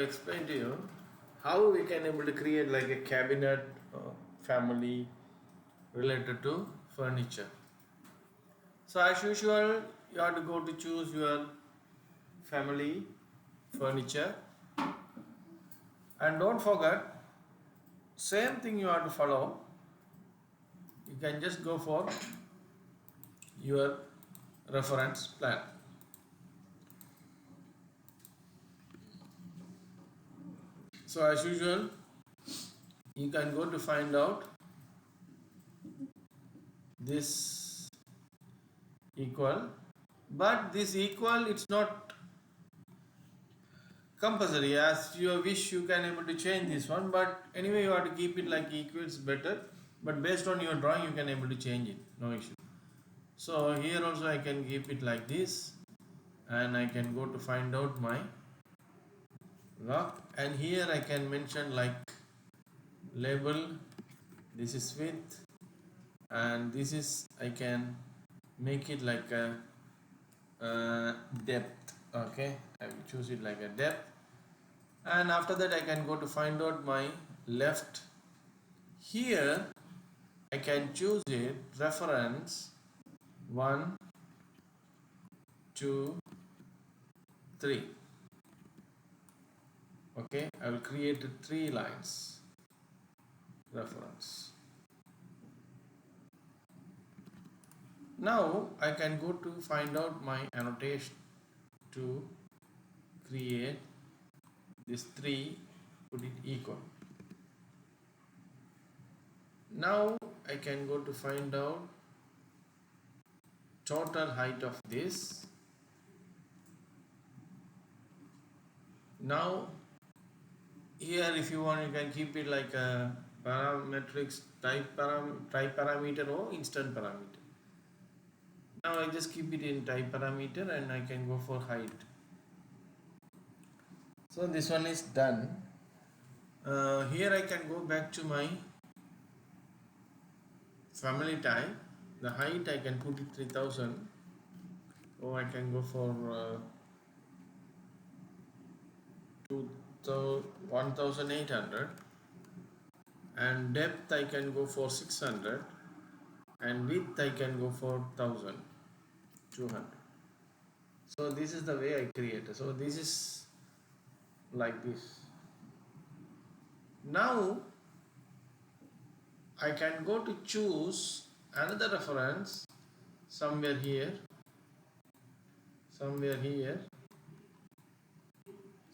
will explain to you how we can able to create like a cabinet family related to furniture. So as usual, you have to go to choose your family furniture, and don't forget same thing you have to follow. You can just go for your reference plan. So as usual, you can go to find out this equal, but this equal it's not compulsory. As you wish, you can able to change this one, but anyway you have to keep it like equals better, but based on your drawing you can able to change it, no issue. So here also I can keep it like this, and I can go to find out my lock, and here I can mention like label, this is width, and this is I can make it like a depth. Okay, I will choose it like a depth, and after that I can go to find out my left. Here I can choose it reference 1 2 3. Okay, I will create 3 lines reference. Now I can go to find out my annotation to create this 3, put it equal. Now I can go to find out total height of this. Now here if you want you can keep it like a parametrics type parameter or instant parameter. Now I just keep it in type parameter and I can go for height. So this one is done. Here I can go back to my family type. The height I can put it 3000, or I can go for 1800, and depth I can go for 600, and width I can go for 1200. So this is the way I created. So this is like this. Now I can go to choose another reference somewhere here, somewhere here,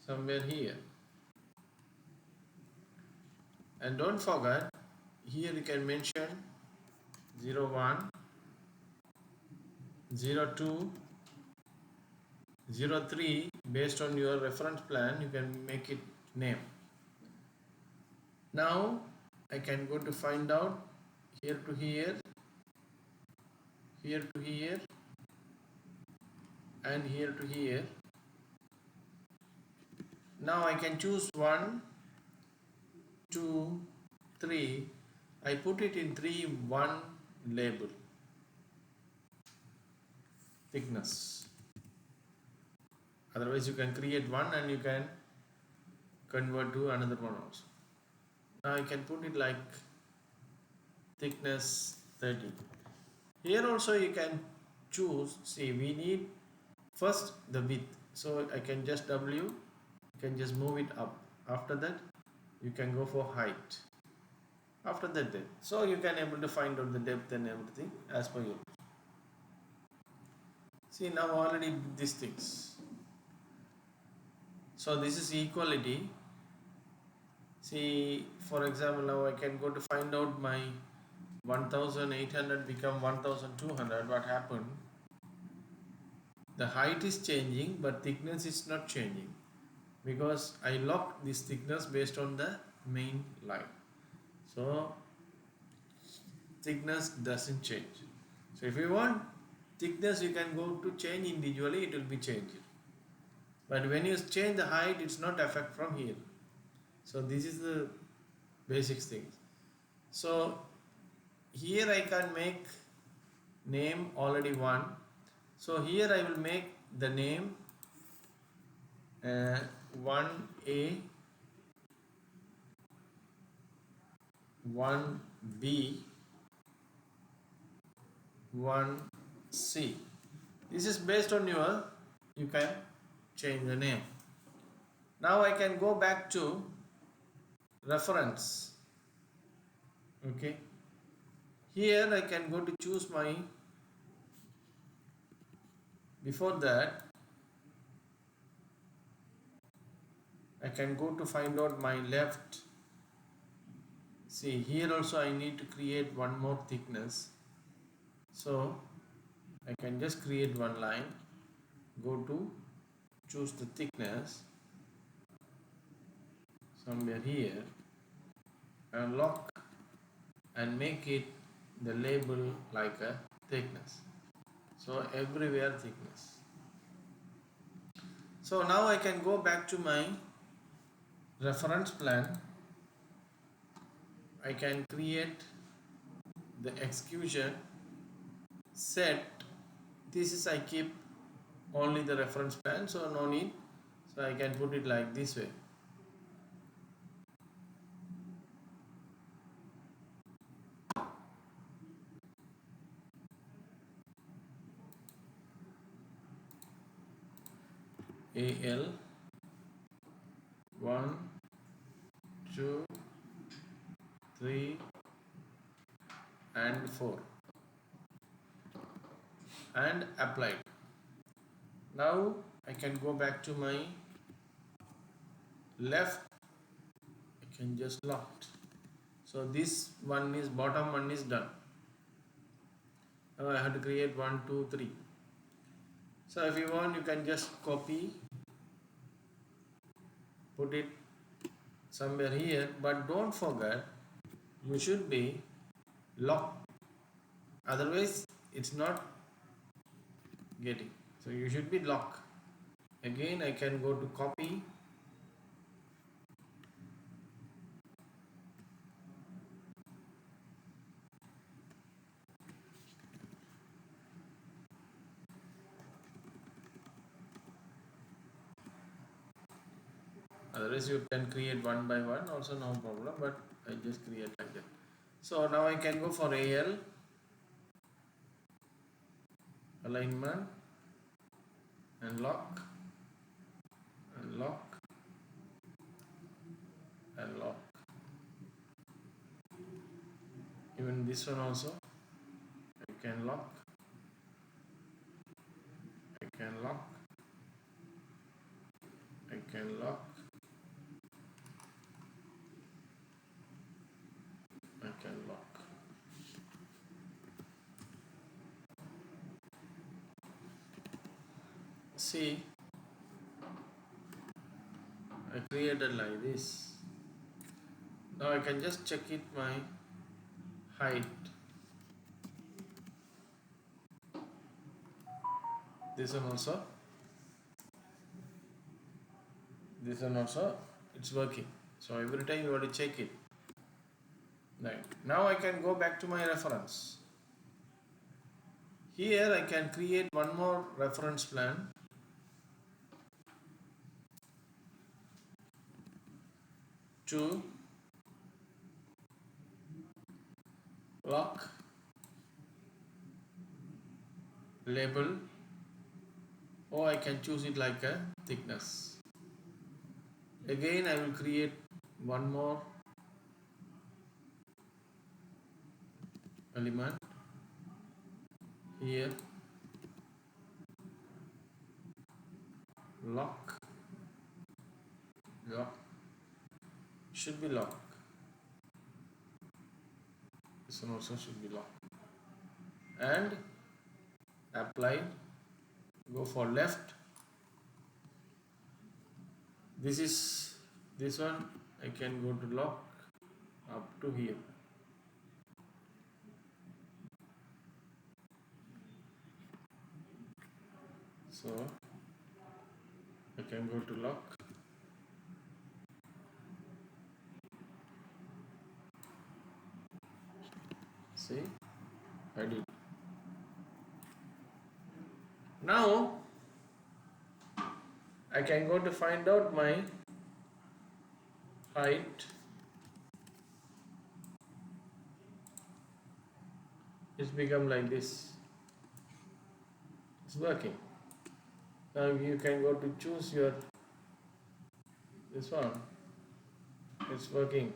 somewhere here, and don't forget here you can mention 01, 02, 03. Based on your reference plan you can make it name. Now I can go to find out here to here, here to here, and here to here. Now I can choose 1, 2, 3. I put it in 3, 1 label thickness. Otherwise you can create one and you can convert to another one also. Now I can put it like thickness 30. Here also you can choose. See, we need first the width, so I can just W, you can just move it up. After that you can go for height. After that depth. So you can able to find out the depth and everything as per you. See, now already these things. So this is equality. See, for example, now I can go to find out my 1800 become 1200. What happened? The height is changing but thickness is not changing, because I locked this thickness based on the main line. So thickness doesn't change. So if you want thickness you can go to change individually, it will be changed. But when you change the height it's not affect from here. So this is the basic thing. So here I can make name already 1. So here I will make the name 1A, 1B, 1C. This is based on you can change the name. Now I can go back to reference. Okay. Here I can go to choose my, before that I can go to find out my left. See, here also I need to create one more thickness. So I can just create one line, go to choose the thickness somewhere here and lock and make it the label like a thickness. So everywhere thickness. So now I can go back to my reference plan. I can create the execution set. This is I keep only the reference plan, so no need. So I can put it like this way. AL 1, 2, 3 and 4 and applied. Now I can go back to my left. I can just lock. So this one is bottom one is done. Now I have to create 1, 2, 3. So if you want, you can just copy, put it somewhere here, but don't forget you should be locked, otherwise it's not getting. So you should be locked. Again I can go to copy, otherwise you can create one by one also, no problem, but I just create like that. So now I can go for AL alignment and lock and lock and lock. Even this one also I can lock, I can lock, I can lock, I can lock. See, I created like this. Now I can just check it my height. This one also, this one also, it's working. So every time you have to check it. Right. Now I can go back to my reference. Here I can create one more reference plan. To lock, label, or I can choose it like a thickness. Again I will create one more element here, lock, lock, should be lock. This one also should be lock. And apply, go for left. This one I can go to lock up to here. So I can go to lock. See, I did. Now I can go to find out my height. It's become like this. It's working. Now you can go to choose your this one. It's working.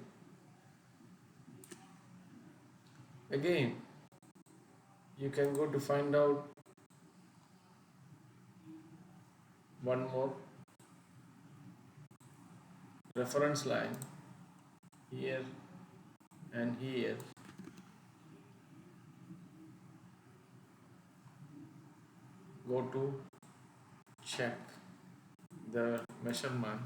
Again, you can go to find out one more reference line here and here. Go to check the measurement.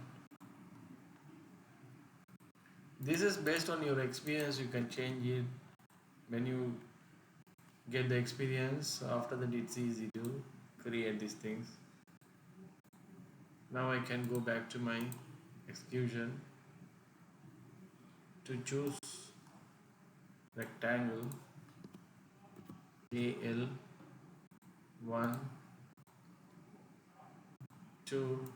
This is based on your experience. You can change it when you get the experience. After that, it's easy to create these things. Now I can go back to my execution to choose rectangle AL 1, 2,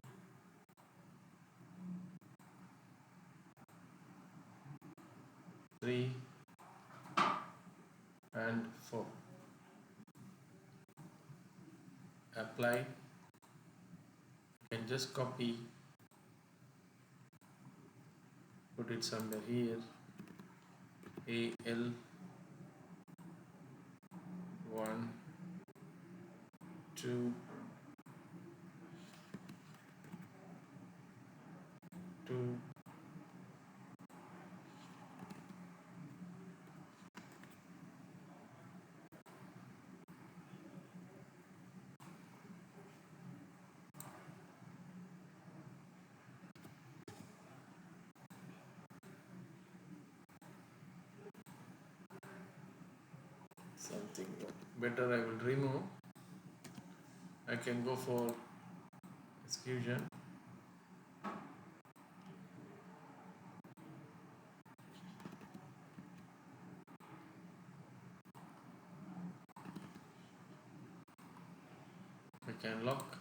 3 and 4. Apply. You can just copy, put it somewhere here. AL 1, 2, 2, something better I will remove. I can go for execution. I can lock.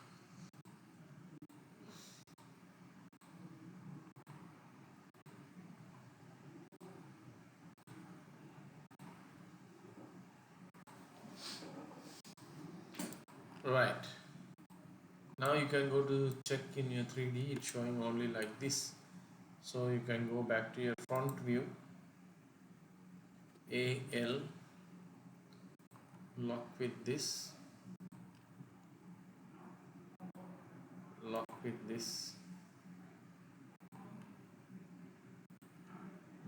Right. Now you can go to check in your 3D. It's showing only like this. So you can go back to your front view. AL, lock with this, lock with this.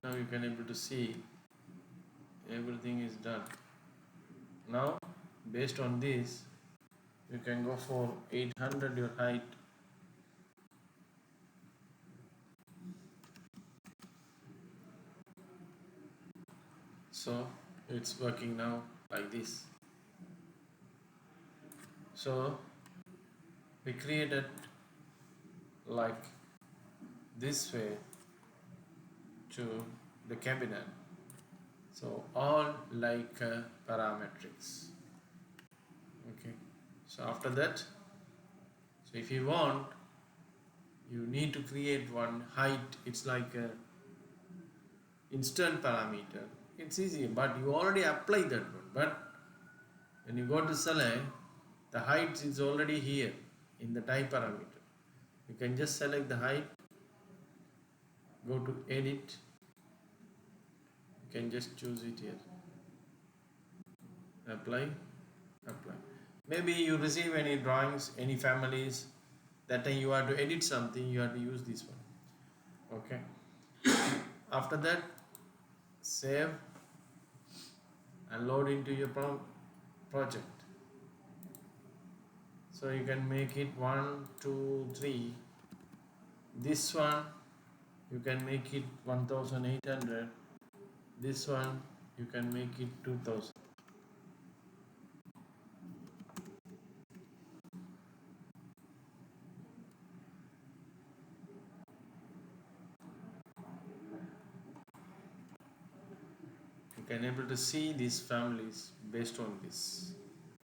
Now you can able to see everything is done. Now based on this, you can go for 800 your height. So it's working now like this. So we created like this way to the cabinet. So all like parametrics. Okay. So after that, so if you want, you need to create one height. It's like a instant parameter. It's easy, but you already apply that one. But when you go to select, the height is already here in the type parameter. You can just select the height, go to edit, you can just choose it here, apply, apply. Maybe you receive any drawings, any families, that time you have to edit something, you have to use this one. Okay. After that, save and load into your project. So you can make it 1, 2, 3. This one you can make it 1800. This one you can make it 2000. You can able to see these families based on this.